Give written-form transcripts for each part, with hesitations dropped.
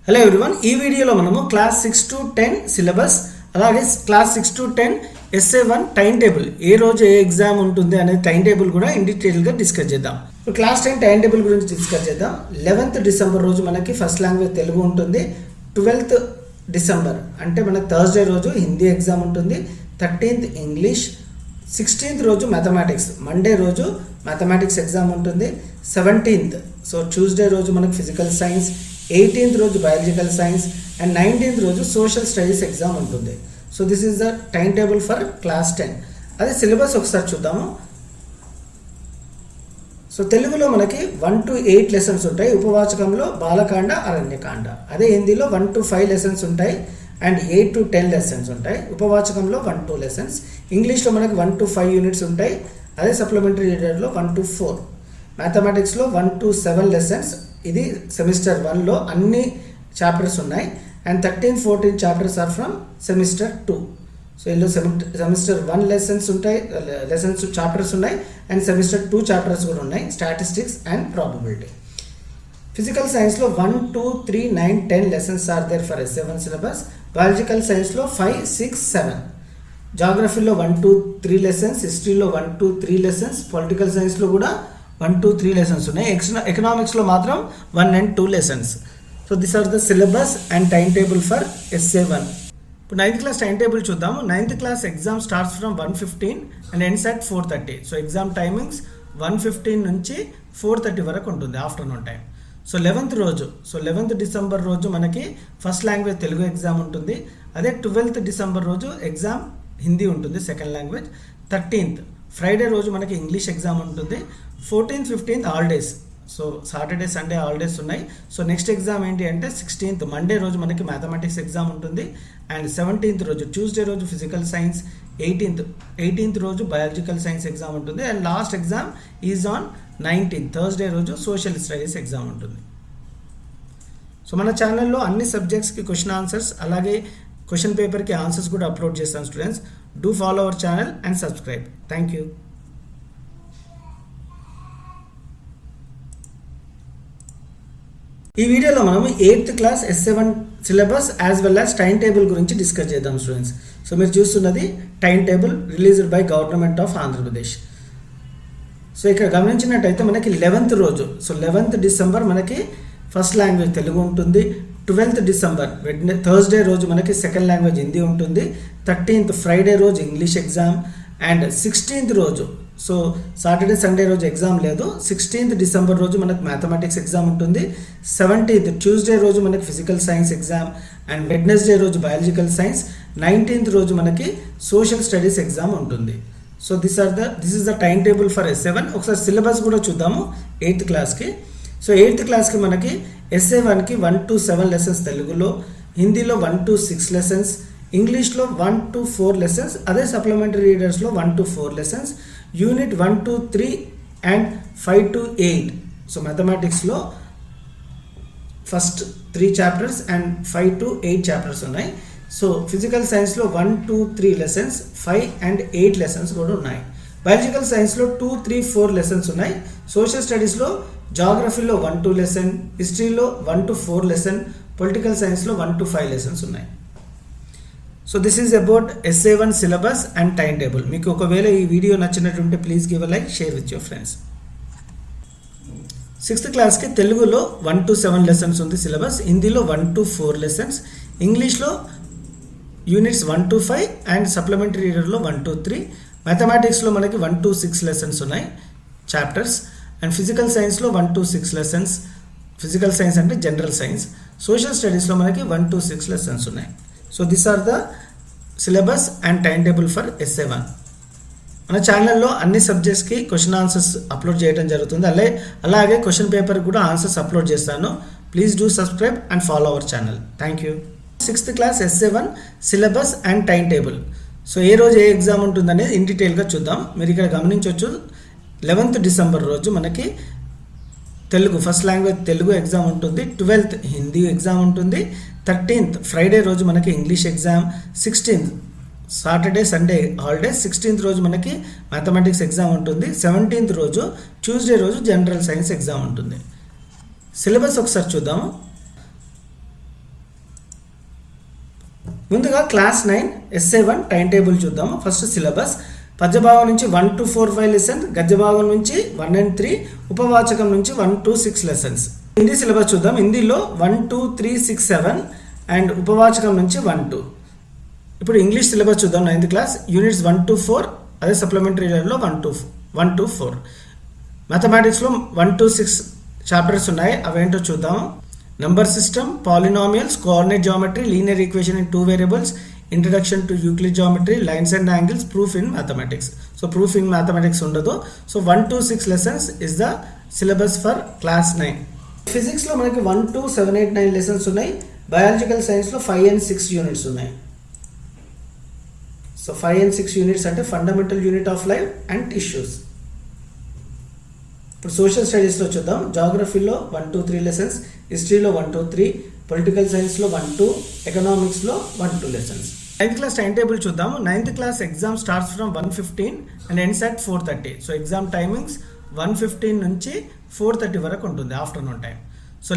Hello everyone, ఈ వీడియోలో మనము క్లాస్ 6 to 10 సిలబస్ అలాగే class 6 to 10 SA1 time table ఏ రోజు ఏ ఎగ్జామ్ ఉంటుంది అనే టైం టేబుల్ కూడా ఇన్ డీటెయిల్గా డిస్కస్ చేద్దాం. క్లాస్ 10 టైం టేబుల్ గురించి డిస్కస్ చేద్దాం. 11th డిసెంబర్ రోజు మనకి ఫస్ట్ లాంగ్వేజ్ తెలుగు ఉంటుంది. 12th డిసెంబర్ అంటే మనకి థర్స్డే రోజు హిందీ ఎగ్జామ్ ఉంటుంది. 13th English. 16th రోజు మ్యాథమెటిక్స్, మండే రోజు మ్యాథమెటిక్స్ ఎగ్జామ్ ఉంటుంది. 17th సో ట్యూస్డే రోజు మనకు ఫిజికల్ సైన్స్. 18th రోజు బయాలజికల్ సైన్స్ అండ్ 19th రోజు సోషల్ స్టడీస్ ఎగ్జామ్ ఉంటుంది. So this is the time table for class 10. అదే సిలబస్ ఒకసారి చూద్దాము. సో తెలుగులో మనకి 1 to 8 లెసన్స్ ఉంటాయి. ఉపవాచకంలో బాలకాండ, అరణ్యకాండ. అదే హిందీలో 1 to 5 లెసన్స్ ఉంటాయి అండ్ 8 to 10 లెసన్స్ ఉంటాయి. ఉపవాచకంలో 1 to 2 లెసన్స్. ఇంగ్లీష్లో మనకి 1 to 5 యూనిట్స్ ఉంటాయి. అదే సప్లిమెంటరీ రీడర్లో 1 to 4. మ్యాథమెటిక్స్లో 1 to 7 లెసన్స్. ఇది సెమిస్టర్ 1లో అన్ని చాప్టర్స్ ఉన్నాయి and 13-14 chapters are from semester 2. So ఇందులో సెమిస్టర్ 1 లెసన్స్ ఉంటాయి, చాప్టర్స్ ఉన్నాయి అండ్ సెమిస్టర్ 2 చాప్టర్స్ కూడా ఉన్నాయి, స్టాటిస్టిక్స్ అండ్ ప్రాబబిలిటీ. ఫిజికల్ సైన్స్లో 1, 2, 3, 9, 10 lessons are there for SA1 syllabus. Biological సైన్స్లో 5, 6, 7. జాగ్రఫీలో 1 to 3 లెసన్స్. హిస్టరీలో 1 to 3 లెసన్స్. పొలిటికల్ సైన్స్లో కూడా 1 to 3 లెసన్స్ ఉన్నాయి. ఎకనామిక్స్లో మాత్రం 1 and 2 lessons. So this are the syllabus and time table for SA1. ఇప్పుడు 9th క్లాస్ టైం టేబుల్ చూద్దాము. 9th class exam starts from 1:15 and ends at 4:30. So exam timings 1:15 నుంచి 4:30 వరకు ఉంటుంది, afternoon time. So 11th December రోజు మనకి first language Telugu exam ఉంటుంది. అదే 12th December రోజు ఎగ్జామ్ హిందీ ఉంటుంది, సెకండ్ లాంగ్వేజ్. 13th ఫ్రైడే రోజు మనకి ఇంగ్లీష్ ఎగ్జామ్ ఉంటుంది. 14th, 15th holidays. So Saturday Sunday holidays ఉన్నాయి. సో నెక్స్ట్ ఎగ్జామ్ ఏంటి అంటే 16th మండే రోజు మనకి మ్యాథమెటిక్స్ ఎగ్జామ్ ఉంటుంది అండ్ 17th రోజు ట్యూస్డే రోజు ఫిజికల్ సైన్స్. 18th రోజు బయాలజికల్ సైన్స్ ఎగ్జామ్ ఉంటుంది and last exam is on 19th Thursday రోజు సోషల్ స్టడీస్ ఎగ్జామ్ ఉంటుంది. సో మన ఛానల్లో అన్ని సబ్జెక్ట్స్కి క్వశ్చన్ ఆన్సర్స్ అలాగే క్వశ్చన్ పేపర్కి ఆన్సర్స్ కూడా అప్లోడ్ చేస్తాను. Students, do follow our channel and subscribe. Thank you. ఈ వీడియోలో మనం 8th class SA1 syllabus as well as time table గురించి డిస్కస్ చేద్దాం స్టూడెంట్స్. సో మీరు చూస్తున్నది time table released by government of Andhra Pradesh. So ఇక్కడ గమనించినట్టయితే మనకి 11th రోజు, సో 11th డిసెంబర్ మనకి ఫస్ట్ లాంగ్వేజ్ తెలుగు ఉంటుంది. 12th డిసెంబర్ థర్స్డే రోజు మనకి సెకండ్ లాంగ్వేజ్ హిందీ ఉంటుంది. 13th ఫ్రైడే రోజు ఇంగ్లీష్ ఎగ్జామ్ అండ్ 16th రోజు, సో సాటర్డే సండే రోజు ఎగ్జామ్ లేదు. 16th డిసెంబర్ రోజు మనకు మ్యాథమెటిక్స్ ఎగ్జామ్ ఉంటుంది. 17th ట్యూస్డే రోజు మనకి physical science exam and Wednesday రోజు బయాలజికల్ సైన్స్. 19th రోజు మనకి సోషల్ స్టడీస్ ఎగ్జామ్ ఉంటుంది. So this is the time table for SA1. ఒకసారి సిలబస్ కూడా చూద్దాము 8th క్లాస్కి. సో 8th క్లాస్కి మనకి SA1కి 1 to 7 లెసన్స్ తెలుగులో, హిందీలో 1 to 6 లెసన్స్, ఇంగ్లీష్లో 1 to 4 లెసన్స్. అదే సప్లిమెంటరీ రీడర్స్లో 1 to 4 lessons. Unit 1 to 3 and 5 to 8. So మ్యాథమెటిక్స్లో first 3 chapters and 5 to 8 chapters ఉన్నాయి. సో ఫిజికల్ సైన్స్లో 1 to 3 లెసన్స్, 5 and 8 లెసన్స్ కూడా ఉన్నాయి. బయాలజికల్ సైన్స్లో 2, 3, 4 లెసన్స్ ఉన్నాయి. సోషల్ స్టడీస్లో జాగ్రఫీలో 1 to లెసన్, హిస్టరీలో 1 to 4 లెసన్, పొలిటికల్ సైన్స్లో 1 to 5 లెసన్స్ ఉన్నాయి. So this is about SA1 syllabus and time table. మీకు ఒకవేళ ఈ వీడియో నచ్చినట్టుంటే please give a like, share with your friends. 6th క్లాస్కి తెలుగులో 1 to 7 లెసన్స్ ఉంది సిలబస్. హిందీలో 1 to 4 లెసన్స్, ఇంగ్లీష్లో యూనిట్స్ 1 to 5 అండ్ సప్లిమెంటరీ రీడర్లో 1 to 3. మ్యాథమెటిక్స్లో మనకి 1 to 6 లెసన్స్ ఉన్నాయి, చాప్టర్స్. అండ్ ఫిజికల్ సైన్స్లో 1 to 6 లెసన్స్. ఫిజికల్ సైన్స్ అంటే జనరల్ సైన్స్. సోషల్ స్టడీస్లో మనకి 1 to 6 లెసన్స్ ఉన్నాయి. So this are the syllabus and time table for SA1. మన ఛానల్లో అన్ని సబ్జెక్ట్స్కి క్వశ్చన్ ఆన్సర్స్ అప్లోడ్ చేయడం జరుగుతుంది. అలాగే క్వశ్చన్ పేపర్ కూడా ఆన్సర్స్ అప్లోడ్ చేస్తాను. Please do subscribe and follow our channel. Thank you. 6th class SA1 syllabus and time table. So ఏ రోజు ఏ ఎగ్జామ్ ఉంటుందనేది ఇన్ డీటెయిల్గా చూద్దాం. మీరు ఇక్కడ గమనించవచ్చు 11th డిసెంబర్ రోజు మనకి Telugu first language Telugu exam ఉంటుంది. 12th హిందీ ఎగ్జామ్ ఉంటుంది. 13th ఫ్రైడే రోజు మనకి English exam. 16th Saturday Sunday holidays. 16th రోజు మనకి మ్యాథమెటిక్స్ ఎగ్జామ్ ఉంటుంది. 17th రోజు ట్యూస్డే రోజు జనరల్ సైన్స్ ఎగ్జామ్ ఉంటుంది. సిలబస్ ఒకసారి చూద్దాము. ముందుగా క్లాస్ 9 SA1 టైం టేబుల్ చూద్దాము. ఫస్ట్ సిలబస్ పద్యభాగం నుంచి 1 to 4 5 లెసన్, గద్యభాగం నుంచి 1 and 3, ఉపవాచకం నుంచి 1 to 6 లెసన్స్. హిందీ సిలబస్ చూద్దాం. హిందీలో 1 2 3 6 7 అండ్ ఉపవాచకం నుంచి 1 2. ఇప్పుడు ఇంగ్లీష్ సిలబస్ చూద్దాం. 9th క్లాస్ యూనిట్స్ 1 to 4, అదే సప్లిమెంటరీ లో 1 to 4. మ్యాథమెటిక్స్లో 1 to 6 చాప్టర్స్ ఉన్నాయి, అవేంటో చూద్దాం. Number system, polynomials, coordinate geometry, linear equation in 2 variables, introduction to Euclid geometry, lines and angles, proof in mathematics. So proof in mathematics ఉండదు. So 1 to 6 lessons is the syllabus for class 9. ఫిజిక్స్లో మనకి 1 to 7 8 9 lessons ఉన్నాయి. Biological సైన్స్లో 5 and 6 units ఉన్నాయి. So 5 and 6 units అంటే fundamental unit of life and tissues. ఇప్పుడు social స్టడీస్లో చూద్దాం. జాగ్రఫీలో 1 to 3 లెసన్స్, హిస్టరీలో 1 to 3, పొలిటికల్ సైన్స్లో 1 2, ఎకనామిక్స్లో 1 2 lessons. 9th class time table చూద్దాము. 9th class exam starts from 1:15 and ends at 4:30. So exam timings 1:15 నుంచి 4:30 వరకు ఉంటుంది, afternoon time. So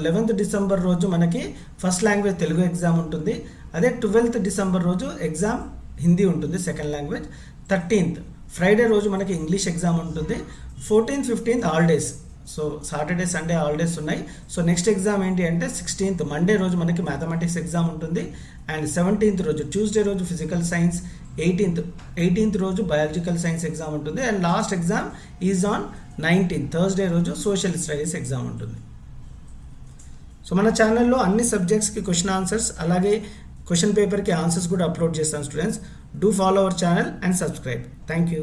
11th December రోజు మనకి ఫస్ట్ లాంగ్వేజ్ తెలుగు ఎగ్జామ్ ఉంటుంది. అదే 12th డిసెంబర్ రోజు ఎగ్జామ్ హిందీ ఉంటుంది, సెకండ్ లాంగ్వేజ్. 13th ఫ్రైడే రోజు మనకి ఇంగ్లీష్ ఎగ్జామ్ ఉంటుంది. 14th 15th holidays. So Saturday Sunday holidays ఉన్నాయి. సో నెక్స్ట్ ఎగ్జామ్ ఏంటి అంటే 16th మండే రోజు మనకి మ్యాథమెటిక్స్ ఎగ్జామ్ ఉంటుంది. అండ్ 17th రోజు ట్యూస్డే రోజు ఫిజికల్ సైన్స్, 18th రోజు బయాలజికల్ సైన్స్ ఎగ్జామ్ ఉంటుంది. And last exam is on 19th Thursday రోజు సోషల్ స్టడీస్ ఎగ్జామ్ ఉంటుంది. సో మన ఛానల్లో అన్ని సబ్జెక్ట్స్కి క్వశ్చన్ ఆన్సర్స్, అలాగే క్వశ్చన్ పేపర్కి ఆన్సర్స్ కూడా అప్లోడ్ చేస్తాను. Students, do follow our channel and subscribe. Thank you.